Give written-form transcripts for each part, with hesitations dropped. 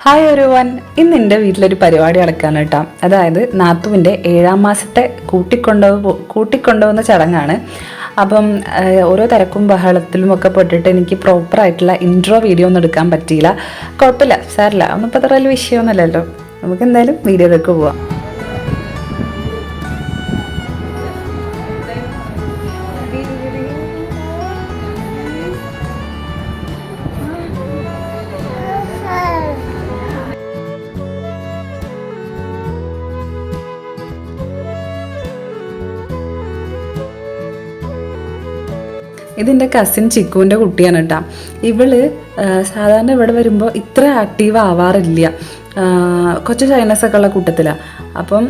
Hi ഒരുവൻ, ഇന്ന് എൻ്റെ വീട്ടിലൊരു പരിപാടി നടക്കാണ് കേട്ടോ. അതായത് നാത്തുവിൻ്റെ 7ാം മാസത്തെ കൂട്ടിക്കൊണ്ടുപോകുന്ന ചടങ്ങാണ്. അപ്പം ഓരോ തിരക്കും ബഹളത്തിലും ഒക്കെ പെട്ടിട്ട് എനിക്ക് പ്രോപ്പറായിട്ടുള്ള ഇൻട്രോ വീഡിയോ ഒന്നും എടുക്കാൻ പറ്റിയില്ല. കുഴപ്പമില്ല, സാരില്ല, ഒന്നും ഇപ്പോൾ അത്ര വലിയ വിഷയമൊന്നുമല്ലല്ലോ. നമുക്ക് എന്തായാലും വീഡിയോയിലേക്ക് പോവാം. ഇതെൻ്റെ കസിൻ ചിക്കുവിൻ്റെ കുട്ടിയാണ് കേട്ടോ. ഇവള് സാധാരണ ഇവിടെ വരുമ്പോൾ ഇത്ര ആക്റ്റീവ് ആവാറില്ല. കുറച്ച് ഷൈനസൊക്കെ ഉള്ള കൂട്ടത്തിലാണ്. അപ്പം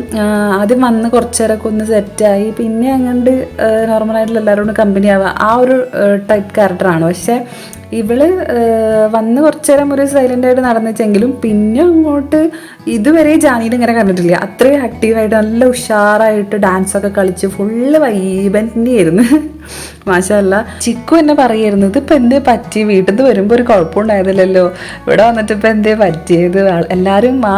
ആദ്യം വന്ന് കുറച്ച് നേരമൊക്കെ ഒന്ന് സെറ്റായി, പിന്നെ അങ്ങോട്ട് നോർമലായിട്ടുള്ള എല്ലാവരോടും കമ്പനി ആവുക, ആ ഒരു ടൈപ്പ് ക്യാരക്ടറാണ്. പക്ഷേ ഇവള് വന്ന് കുറച്ച് നേരം ഒരു സൈലൻ്റായിട്ട് നടന്നിച്ചെങ്കിലും പിന്നെ അങ്ങോട്ട് ഇതുവരെ ജാനീനെ ഇങ്ങനെ കണ്ടിട്ടില്ല. അത്രയും ആക്റ്റീവായിട്ട് നല്ല ഉഷാറായിട്ട് ഡാൻസൊക്കെ കളിച്ച് ഫുള്ള് വൈബന്റെയായിരുന്നു. മാഷാഅല്ലാ. ചിക്കു എന്നെ പറയായിരുന്നു, ഇതിപ്പോൾ എന്തേ പറ്റി, വീട്ടിൽ നിന്ന് വരുമ്പോൾ ഒരു കുഴപ്പമുണ്ടായിരുന്നില്ലല്ലോ, ഇവിടെ വന്നിട്ട് ഇപ്പം എന്തേ പറ്റിയത്. എല്ലാവരും ആ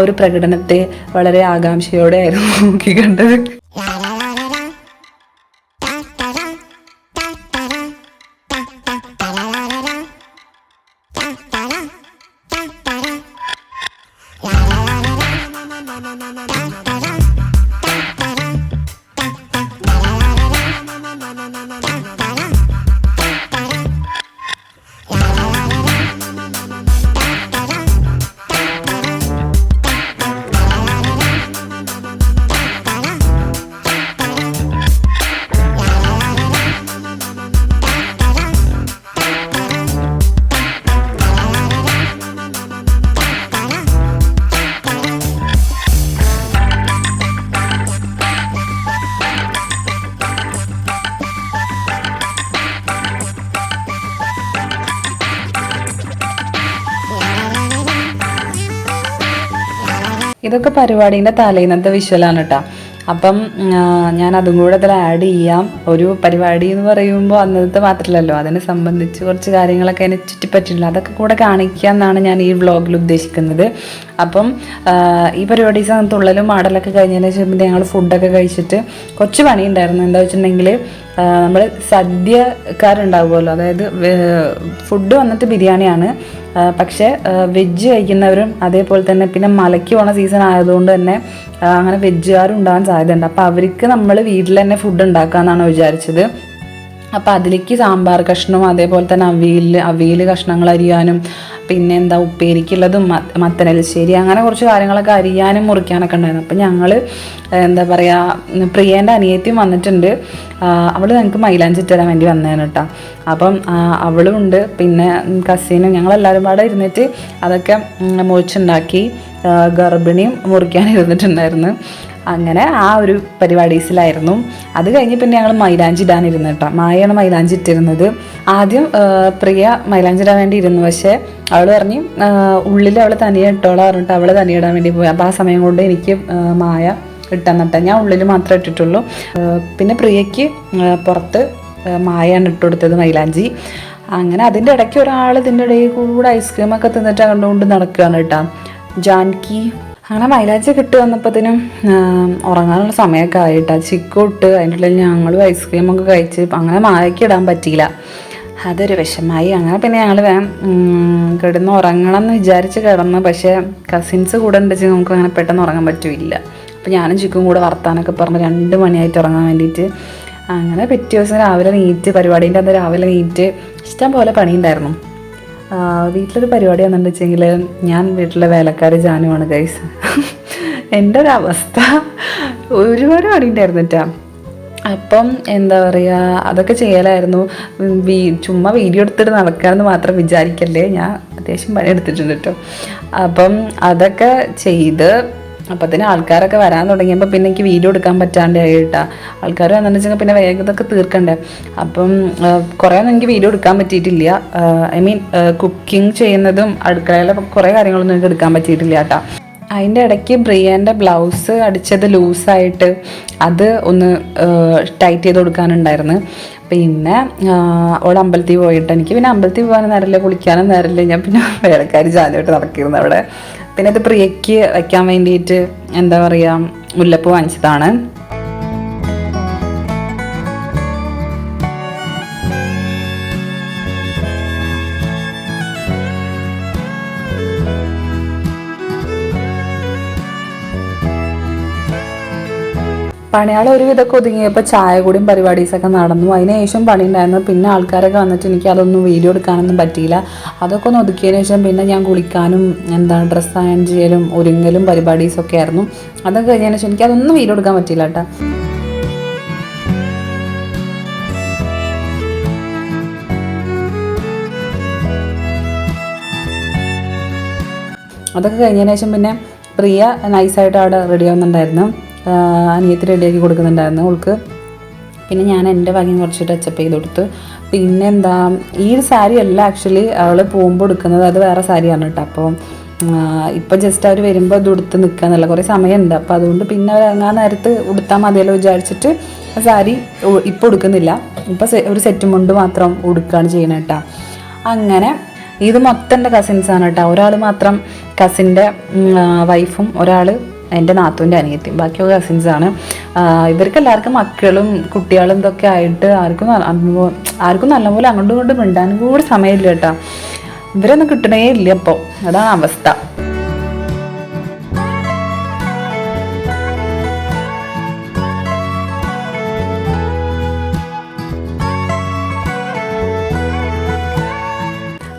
ഒരു പ്രകടനത്തെ വളരെ ആകാംക്ഷയോടെ ആയിരുന്നു നോക്കിക്കണ്ടത്. ഇതൊക്കെ പരിപാടീൻ്റെ തലേന്നത്തെ വിഷ്വലാണ് കേട്ടോ. അപ്പം ഞാൻ അതും കൂടെ അതിൽ ആഡ് ചെയ്യാം. ഒരു പരിപാടി എന്ന് പറയുമ്പോൾ അന്നത്തെ മാത്രമല്ലല്ലോ, അതിനെ സംബന്ധിച്ച് കുറച്ച് കാര്യങ്ങളൊക്കെ അതിനെ ചുറ്റിപ്പറ്റില്ല, അതൊക്കെ കൂടെ കാണിക്കുക എന്നാണ് ഞാൻ ഈ വ്ളോഗിൽ ഉദ്ദേശിക്കുന്നത്. അപ്പം ഈ പരിപാടി തുള്ളലും ആടലൊക്കെ കഴിഞ്ഞതിന് ശേഷം ഞങ്ങൾ ഫുഡൊക്കെ കഴിച്ചിട്ട് കുറച്ച് പണിയുണ്ടായിരുന്നു. എന്താ വെച്ചിട്ടുണ്ടെങ്കിൽ നമ്മൾ സദ്യക്കാരുണ്ടാവുമല്ലോ, അതായത് ഫുഡ് വന്നിട്ട് ബിരിയാണിയാണ്. പക്ഷേ വെജ് കഴിക്കുന്നവരും അതേപോലെ തന്നെ പിന്നെ മലയ്ക്ക് പോണ സീസൺ ആയതുകൊണ്ട് തന്നെ അങ്ങനെ വെജുകാരും ഉണ്ടാകാൻ സാധ്യതയുണ്ട്. അപ്പോൾ അവർക്ക് നമ്മൾ വീട്ടിൽ തന്നെ ഫുഡ് ഉണ്ടാക്കാമെന്നാണ് വിചാരിച്ചത്. അപ്പോൾ അതിലേക്ക് സാമ്പാർ കഷ്ണവും അതേപോലെ തന്നെ അവിയൽ കഷ്ണങ്ങൾ അരിയാനും പിന്നെ എന്താ ഉപ്പേരിക്കുള്ളതും മത്തനെലിശ്ശേരി അങ്ങനെ കുറച്ച് കാര്യങ്ങളൊക്കെ അരിയാനും മുറിക്കാനൊക്കെ ഉണ്ടായിരുന്നു. അപ്പം ഞങ്ങൾ എന്താ പറയുക, പ്രിയേൻ്റെ അനിയത്തിയും വന്നിട്ടുണ്ട്. അവൾ ഞങ്ങൾക്ക് മൈലാഞ്ചി തരാൻ വേണ്ടി വന്നതാണ് കേട്ടോ. അപ്പം അവളും ഉണ്ട്, പിന്നെ കസിനും, ഞങ്ങളെല്ലാവരും പാടെ ഇരുന്നിട്ട് അതൊക്കെ മുറിച്ചുണ്ടാക്കി. ഗർഭിണിയും മുറിക്കാൻ ഇരുന്നിട്ടുണ്ടായിരുന്നു. അങ്ങനെ ആ ഒരു പരിപാടീസിലായിരുന്നു. അത് കഴിഞ്ഞ് പിന്നെ ഞങ്ങൾ മൈലാഞ്ചി ഇടാനിരുന്നു കേട്ടോ. മായയാണ് മൈലാഞ്ചി ഇട്ടിരുന്നത്. ആദ്യം പ്രിയ മൈലാഞ്ചി ഇടാൻ വേണ്ടി ഇരുന്നു, പക്ഷേ അവൾ പറഞ്ഞ് ഉള്ളിൽ അവൾ തനിയെ ഇട്ടോളാം പറഞ്ഞിട്ട് അവൾ തനിയെ ഇടാൻ വേണ്ടി പോയി. അപ്പോൾ ആ സമയം കൊണ്ട് എനിക്ക് മായ ഇട്ടെന്നിട്ട് ഞാൻ ഉള്ളിൽ മാത്രമേ ഇട്ടിട്ടുള്ളൂ. പിന്നെ പ്രിയയ്ക്ക് പുറത്ത് മായാണ് ഇട്ട് കൊടുത്തത് മൈലാഞ്ചി. അങ്ങനെ അതിൻ്റെ ഇടയ്ക്ക് ഒരാൾ ഇതിൻ്റെ ഇടയിൽ കൂടെ ഐസ്ക്രീമൊക്കെ തിന്നിട്ട് കണ്ടുകൊണ്ട് നടക്കുകയാണ് കേട്ടോ, ജാൻകി. അങ്ങനെ മൈലാഞ്ചി കിട്ടി വന്നപ്പോഴത്തേനും ഉറങ്ങാനുള്ള സമയമൊക്കെ ആയിട്ടാ. ചിക്കു ഇട്ട് അതിൻ്റെ ഉള്ളിൽ ഞങ്ങളും ഐസ്ക്രീമൊക്കെ കഴിച്ച് അങ്ങനെ മായയ്ക്ക് ഇടാൻ പറ്റിയില്ല. അതൊരു വിഷമായി. അങ്ങനെ പിന്നെ ഞങ്ങൾ കിടന്ന് ഉറങ്ങണം എന്ന് വിചാരിച്ച് കിടന്ന്, പക്ഷേ കസിൻസ് കൂടെ ഉണ്ടെച്ച് നമുക്ക് അങ്ങനെ പെട്ടെന്ന് ഉറങ്ങാൻ പറ്റില്ല. അപ്പോൾ ഞാനും ചിക്കും കൂടെ വർത്താനൊക്കെ പറഞ്ഞ് 2 മണിയായിട്ട് ഉറങ്ങാൻ വേണ്ടിയിട്ട്. അങ്ങനെ പിറ്റേ ദിവസം രാവിലെ പരിപാടീൻ്റെ അന്ന് രാവിലെ ഇഷ്ടം പോലെ പണിയുണ്ടായിരുന്നു. വീട്ടിലൊരു പരിപാടി വന്നിട്ട് വെച്ചെങ്കിൽ ഞാൻ വീട്ടിലെ വേലക്കാരി ജാനുവാണ് ഗൈസ്. എൻ്റെ ഒരു അവസ്ഥ ഒരുപാട് പണിയുണ്ടായിരുന്നു കേട്ടോ. അപ്പം എന്താ പറയുക, അതൊക്കെ ചെയ്യലായിരുന്നു. ചുമ്മാ വീഡിയോ എടുത്തിട്ട് നടക്കാമെന്ന് മാത്രം വിചാരിക്കല്ലേ, ഞാൻ അത്യാവശ്യം പണിയെടുത്തിട്ടുണ്ട് കേട്ടോ. അപ്പം അതൊക്കെ ചെയ്ത് അപ്പത്തിന് ആൾക്കാരൊക്കെ വരാൻ തുടങ്ങിയപ്പോൾ പിന്നെ എനിക്ക് വീഡിയോ എടുക്കാൻ പറ്റാണ്ടായി കേട്ടോ. ആൾക്കാർ വന്നിട്ട് വെച്ചാൽ പിന്നെ വേഗത്തൊക്കെ തീർക്കണ്ടേ. അപ്പം കുറേ ഒന്നും എനിക്ക് വീഡിയോ എടുക്കാൻ പറ്റിയിട്ടില്ല. ഐ മീൻ കുക്കിംഗ് ചെയ്യുന്നതും അടുക്കളയിലെ കുറേ കാര്യങ്ങളൊന്നും എനിക്ക് എടുക്കാൻ പറ്റിയിട്ടില്ല കേട്ടോ. അതിൻ്റെ ഇടയ്ക്ക് പ്രിയേൻ്റെ ബ്ലൗസ് അടിച്ചത് ലൂസായിട്ട് അത് ഒന്ന് ടൈറ്റ് ചെയ്ത് കൊടുക്കാനുണ്ടായിരുന്നു. പിന്നെ അവിടെ അമ്പലത്തിൽ പോയിട്ട് എനിക്ക് പിന്നെ അമ്പലത്തിൽ പോകാനും നേരമില്ല, കുളിക്കാനും നേരമില്ല. ഞാൻ പിന്നെ വേലക്കാരി ജാലിയായിട്ട് നടക്കിയിരുന്നു അവിടെ. പിന്നെ അത് പ്രിയയ്ക്ക് വയ്ക്കാൻ വേണ്ടിയിട്ട് എന്താ പറയുക, മുല്ലപ്പൂ വാങ്ങിച്ചതാണ്. പണിയാൾ ഒരു വിധമൊക്കെ ഒതുങ്ങിയപ്പോൾ ചായ കൂടിയും പരിപാടീസൊക്കെ നടന്നു. അതിന് ശേഷം പണി ഉണ്ടായിരുന്നു. പിന്നെ ആൾക്കാരൊക്കെ വന്നിട്ട് എനിക്ക് അതൊന്നും വീഡിയോ എടുക്കാനൊന്നും പറ്റിയില്ല. അതൊക്കെ ഒന്ന് ഒതുക്കിയതിന് ശേഷം പിന്നെ ഞാൻ കുളിക്കാനും ഡ്രസ്സ് അയൺ ചെയ്യലും ഒരുങ്ങലും പരിപാടീസൊക്കെ ആയിരുന്നു. അതൊക്കെ കഴിഞ്ഞതിന് ശേഷം എനിക്ക് അതൊന്നും വീഡിയോ എടുക്കാൻ പറ്റിയില്ല കേട്ടോ. അതൊക്കെ കഴിഞ്ഞതിന് ശേഷം പിന്നെ പ്രിയ നൈസായിട്ട് അവിടെ റെഡി ആവുന്നുണ്ടായിരുന്നു. അനിയത്തി റെഡിയാക്കി കൊടുക്കുന്നുണ്ടായിരുന്നു അവൾക്ക്. പിന്നെ ഞാൻ എൻ്റെ ഭാഗ്യം കുറച്ച് ടച്ചപ്പ് ചെയ്ത് കൊടുത്തു. പിന്നെ എന്താ, ഈ ഒരു സാരി അല്ല ആക്ച്വലി അവൾ പോകുമ്പോൾ എടുക്കുന്നത്, അത് വേറെ സാരിയാണ് കേട്ടോ. അപ്പോൾ ഇപ്പം ജസ്റ്റ് അവർ വരുമ്പോൾ ഇത് ഉടുത്ത് നിൽക്കുക എന്നുള്ള കുറേ സമയമുണ്ട്. അപ്പോൾ അതുകൊണ്ട് പിന്നെ അവർ ഇറങ്ങാൻ നേരത്ത് ഉടുത്താൽ മതിയല്ലോ വിചാരിച്ചിട്ട് സാരി ഇപ്പോൾ ഉടുക്കുന്നില്ല. ഇപ്പോൾ ഒരു സെറ്റ് മുണ്ട് മാത്രം ഉടുക്കുകയാണ് ചെയ്യണം കേട്ടോ. അങ്ങനെ ഇത് മൊത്തം എൻ്റെ കസിൻസാണ് കേട്ടോ. ഒരാൾ മാത്രം കസിൻ്റെ വൈഫും ഒരാൾ എൻ്റെ നാത്തൂൻ്റെ അനിയത്തിയും, ബാക്കിയൊക്കെ കസിൻസാണ്. ഇവർക്ക് എല്ലാവർക്കും മക്കളും കുട്ടികളും ഇതൊക്കെ ആയിട്ട് ആർക്കും നല്ലപോലെ അങ്ങോട്ടും ഇങ്ങോട്ടും മിണ്ടാനും കൂടി സമയമില്ല കേട്ടോ. ഇവരൊന്നും കിട്ടണേ ഇല്ല. അപ്പോൾ അതാണ് അവസ്ഥ.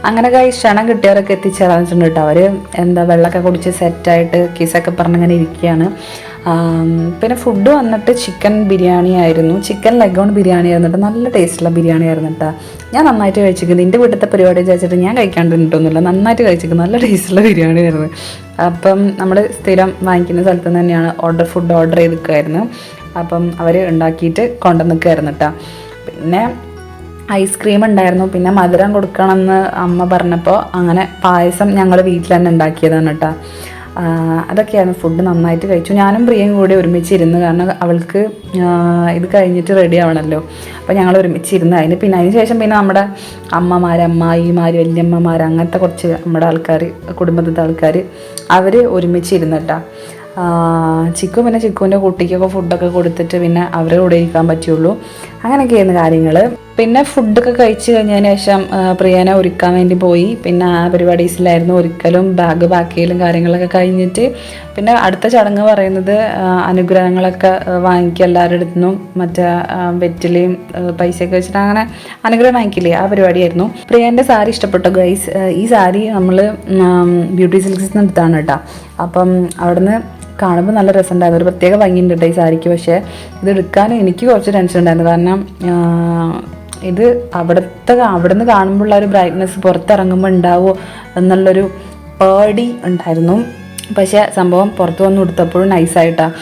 അങ്ങനെ ക്ഷണം കിട്ടിയവരൊക്കെ എത്തിച്ചേർന്നിട്ടുണ്ട് കേട്ടോ. അവർ വെള്ളമൊക്കെ കുടിച്ച് സെറ്റായിട്ട് കിസൊക്കെ പറഞ്ഞിങ്ങനെ ഇരിക്കുകയാണ്. പിന്നെ ഫുഡ് വന്നിട്ട് ചിക്കൻ ബിരിയാണി ആയിരുന്നു. ചിക്കൻ ലെഗോൺ ബിരിയാണി ആയിരുന്നിട്ട് നല്ല ടേസ്റ്റുള്ള ബിരിയാണി ആയിരുന്നു കേട്ടോ. ഞാൻ നന്നായിട്ട് കഴിച്ചിരിക്കുന്നത്. എൻ്റെ വീട്ടിലത്തെ പരിപാടി വിചാരിച്ചിട്ട് ഞാൻ കഴിക്കാണ്ടിട്ടൊന്നുമില്ല, നന്നായിട്ട് കഴിച്ചിരിക്കുന്നത്. നല്ല ടേസ്റ്റുള്ള ബിരിയാണി ആയിരുന്നു. അപ്പം നമ്മൾ സ്ഥിരം വാങ്ങിക്കുന്ന സ്ഥലത്ത് നിന്ന് തന്നെയാണ് ഫുഡ് ഓർഡർ ചെയ്തിരിക്കുമായിരുന്നു. അപ്പം അവർ ഉണ്ടാക്കിയിട്ട് കൊണ്ടുവന്നിരിക്കുമായിരുന്നു കേട്ടോ. പിന്നെ ഐസ്ക്രീം ഉണ്ടായിരുന്നു. പിന്നെ മധുരം കൊടുക്കണമെന്ന് അമ്മ പറഞ്ഞപ്പോൾ അങ്ങനെ പായസം ഞങ്ങൾ വീട്ടിൽ തന്നെ ഉണ്ടാക്കിയതാണ് കേട്ടോ. അതൊക്കെയായിരുന്നു. ഫുഡ് നന്നായിട്ട് കഴിച്ചു. ഞാനും പ്രിയയും കൂടി ഒരുമിച്ചിരുന്ന്, കാരണം അവൾക്ക് ഇത് കഴിഞ്ഞിട്ട് റെഡി ആവണമല്ലോ. അപ്പോൾ ഞങ്ങൾ ഒരുമിച്ചിരുന്ന് അതിന് ശേഷം പിന്നെ നമ്മുടെ അമ്മമാർ, അമ്മായിമാർ, വല്യമ്മമാർ, അങ്ങനത്തെ കുറച്ച് നമ്മുടെ ആൾക്കാർ, കുടുംബത്തിലെ ആൾക്കാർ അവർ ഒരുമിച്ചിരുന്ന് കേട്ടോ. പിന്നെ ചിക്കുവിൻ്റെ കുട്ടിക്കൊക്കെ ഫുഡൊക്കെ കൊടുത്തിട്ട് പിന്നെ അവരെ കൂടെ ഇരിക്കാൻ പറ്റുള്ളൂ. അങ്ങനെയൊക്കെയായിരുന്നു കാര്യങ്ങൾ. പിന്നെ ഫുഡൊക്കെ കഴിച്ച് കഴിഞ്ഞതിന് ശേഷം പ്രിയനെ ഒരുക്കാൻ വേണ്ടി പോയി. പിന്നെ ആ പരിപാടീസിലായിരുന്നു ഒരുക്കലും ബാഗ് പാക്ക് ചെയ്യലും കാര്യങ്ങളൊക്കെ കഴിഞ്ഞിട്ട് പിന്നെ അടുത്ത ചടങ്ങ് പറയുന്നത് അനുഗ്രഹങ്ങളൊക്കെ വാങ്ങിക്കുക എല്ലാവരുടെ അടുത്തു നിന്നും. മറ്റേ വെറ്റിലയും പൈസയൊക്കെ വെച്ചിട്ട് അങ്ങനെ അനുഗ്രഹം വാങ്ങിക്കില്ലേ, ആ പരിപാടിയായിരുന്നു. പ്രിയൻ്റെ സാരി ഇഷ്ടപ്പെട്ടു ഗൈസ്. ഈ സാരി നമ്മൾ ബ്യൂട്ടി സിൽക്സിൽ നിന്ന് എടുത്താണ് കേട്ടോ. അപ്പം അവിടുന്ന് കാണുമ്പോൾ നല്ല രസമുണ്ടായിരുന്നു. ഒരു പ്രത്യേക ഭംഗിയുണ്ട് കേട്ടോ ഈ സാരിക്ക്. പക്ഷേ ഇത് എടുക്കാൻ എനിക്ക് കുറച്ച് ടെൻഷൻ ഉണ്ടായിരുന്നു. കാരണം ഇത് അവിടുന്ന് കാണുമ്പോഴുള്ള ഒരു ബ്രൈറ്റ്നെസ് പുറത്തിറങ്ങുമ്പോൾ ഉണ്ടാവുമോ എന്നുള്ളൊരു പേടി ഉണ്ടായിരുന്നു. പക്ഷേ സംഭവം പുറത്ത് വന്ന് കൊടുത്തപ്പോഴും നൈസായിട്ടാണ്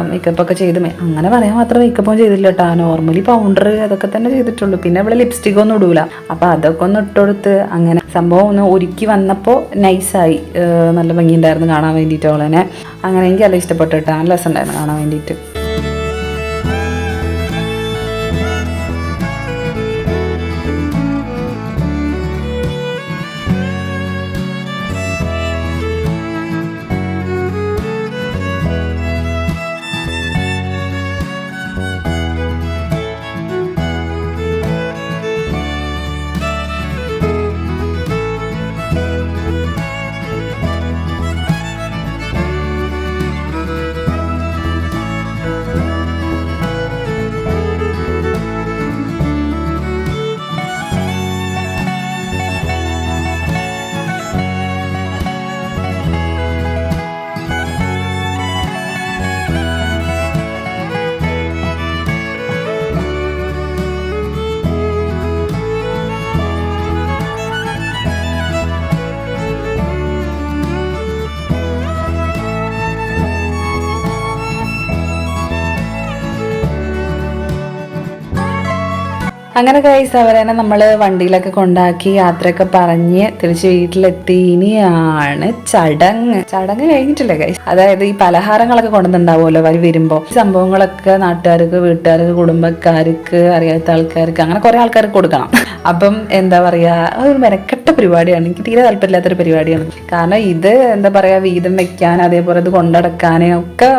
മേക്കപ്പൊക്കെ ചെയ്ത്. അങ്ങനെ പറയാൻ മാത്രം മേക്കപ്പൊന്നും ചെയ്തില്ല കേട്ടോ. നോർമലി പൗഡർ അതൊക്കെ തന്നെ ചെയ്തിട്ടുള്ളൂ. പിന്നെ ഇവിടെ ലിപ്സ്റ്റിക്കൊന്നും ഇടൂല. അപ്പോൾ അതൊക്കെ ഒന്ന് ഇട്ടുകൊടുത്ത് അങ്ങനെ സംഭവം ഒന്ന് ഒരുക്കി വന്നപ്പോൾ നൈസായി. നല്ല ഭംഗിയുണ്ടായിരുന്നു കാണാൻ വേണ്ടിയിട്ട് അവളെന്നെ. അങ്ങനെ എനിക്ക് നല്ല ഇഷ്ടപ്പെട്ടു കേട്ടോ. നല്ല രസമുണ്ടായിരുന്നു കാണാൻ വേണ്ടിയിട്ട്. അങ്ങനെ ഗൈസ് അവരെ നമ്മൾ വണ്ടിയിലൊക്കെ കൊണ്ടാക്കി യാത്രയൊക്കെ പറഞ്ഞ് തിരിച്ച് വീട്ടിലെത്തി. ഇനിയാണ് ചടങ്ങ് കഴിഞ്ഞിട്ടില്ല ഗൈസ്. അതായത് ഈ പലഹാരങ്ങളൊക്കെ കൊണ്ടുവന്നുണ്ടാവുമല്ലോ അവർ വരുമ്പോൾ, സംഭവങ്ങളൊക്കെ നാട്ടുകാർക്ക്, വീട്ടുകാർക്ക്, കുടുംബക്കാർക്ക്, അറിയാത്ത ആൾക്കാർക്ക്, അങ്ങനെ കുറെ ആൾക്കാർക്ക് കൊടുക്കണം. അപ്പം എന്താ പറയാ, അതൊരു മെനക്കെട്ട പരിപാടിയാണ്. എനിക്ക് തീരെ താല്പര്യമില്ലാത്തൊരു പരിപാടിയാണ്. കാരണം ഇത് എന്താ പറയാ, വീതം വെക്കാൻ, അതേപോലെ ഇത് കൊണ്ടടക്കാൻ ഒക്കെ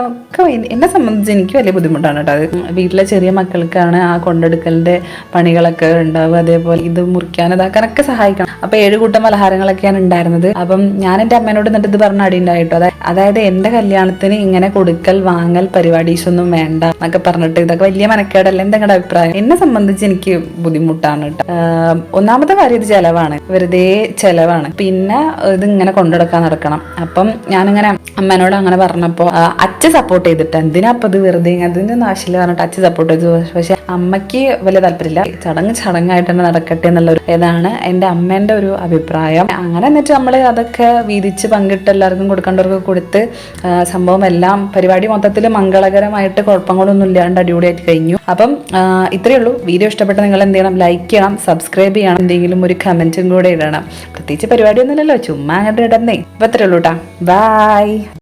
എന്നെ സംബന്ധിച്ച് എനിക്ക് വലിയ ബുദ്ധിമുട്ടാണ് കേട്ടോ. അത് വീട്ടിലെ ചെറിയ മക്കൾക്കാണ് ആ കൊണ്ടെടുക്കലിന്റെ പണികളൊക്കെ ഉണ്ടാവുക. അതേപോലെ ഇത് മുറിക്കാൻ ഇതാക്കാനൊക്കെ സഹായിക്കണം. അപ്പൊ 7 കൂട്ടം പലഹാരങ്ങളൊക്കെയാണ് ഉണ്ടായിരുന്നത്. അപ്പം ഞാൻ എൻ്റെ അമ്മേനോട് എന്നിട്ട് ഇത് പറഞ്ഞ അടി ഉണ്ടായിട്ടോ. അതായത് എന്റെ കല്യാണത്തിന് ഇങ്ങനെ കൊടുക്കൽ വാങ്ങൽ പരിപാടീസ് ഒന്നും വേണ്ട എന്നൊക്കെ പറഞ്ഞിട്ട്, ഇതൊക്കെ വലിയ മനക്കേടല്ല. എന്തെങ്കിലും അഭിപ്രായം? എന്നെ സംബന്ധിച്ച് എനിക്ക് ബുദ്ധിമുട്ടാണ് കേട്ടോ. ഒന്നാമത്തെ കാര്യം ഇത് ചെലവാണ്, വെറുതെ ചെലവാണ്. പിന്നെ ഇത് ഇങ്ങനെ കൊണ്ടുനടക്കാൻ നടക്കണം. അപ്പം ഞാനിങ്ങനെ അമ്മേനോട് അങ്ങനെ പറഞ്ഞപ്പോ അച്ഛ സപ്പോർട്ട് ചെയ്തിട്ട്, എന്തിനാ അപ്പൊ ഇത് വെറുതെ അതിന്റെ ആവശ്യമില്ല പറഞ്ഞിട്ട് അച്ഛ സപ്പോർട്ട് ചെയ്തു. പക്ഷെ അമ്മയ്ക്ക് വലിയ താല്പര്യമില്ല. ചടങ്ങായിട്ട് തന്നെ നടക്കട്ടെ എന്നുള്ളൊരു ഇതാണ് എൻ്റെ അമ്മേന്റെ ഒരു അഭിപ്രായം. അങ്ങനെ എന്നിട്ട് നമ്മൾ അതൊക്കെ വീതിച്ച് പങ്കിട്ട് എല്ലാവർക്കും കൊടുക്കേണ്ടവർക്ക് കൊടുത്ത് സംഭവം എല്ലാം പരിപാടി മൊത്തത്തിൽ മംഗളകരമായിട്ട് കുഴപ്പങ്ങളൊന്നും ഇല്ലാണ്ട് അടിപൊളിയായിട്ട് കഴിഞ്ഞു. അപ്പം ഇത്രയേ ഉള്ളൂ. വീഡിയോ ഇഷ്ടപ്പെട്ട നിങ്ങൾ എന്ത് ചെയ്യണം, ലൈക്ക് ചെയ്യണം, സബ്സ്ക്രൈബ് ചെയ്യണം, എന്തെങ്കിലും ഒരു കമന്റും കൂടെ ഇടണം. പ്രത്യേകിച്ച് പരിപാടിയൊന്നുമില്ലല്ലോ, ചുമ്മാ അങ്ങോട്ട് ഇടന്നേ. ഇപ്പം ഇത്രയേ ഉള്ളൂ കേട്ടോ. ബൈ.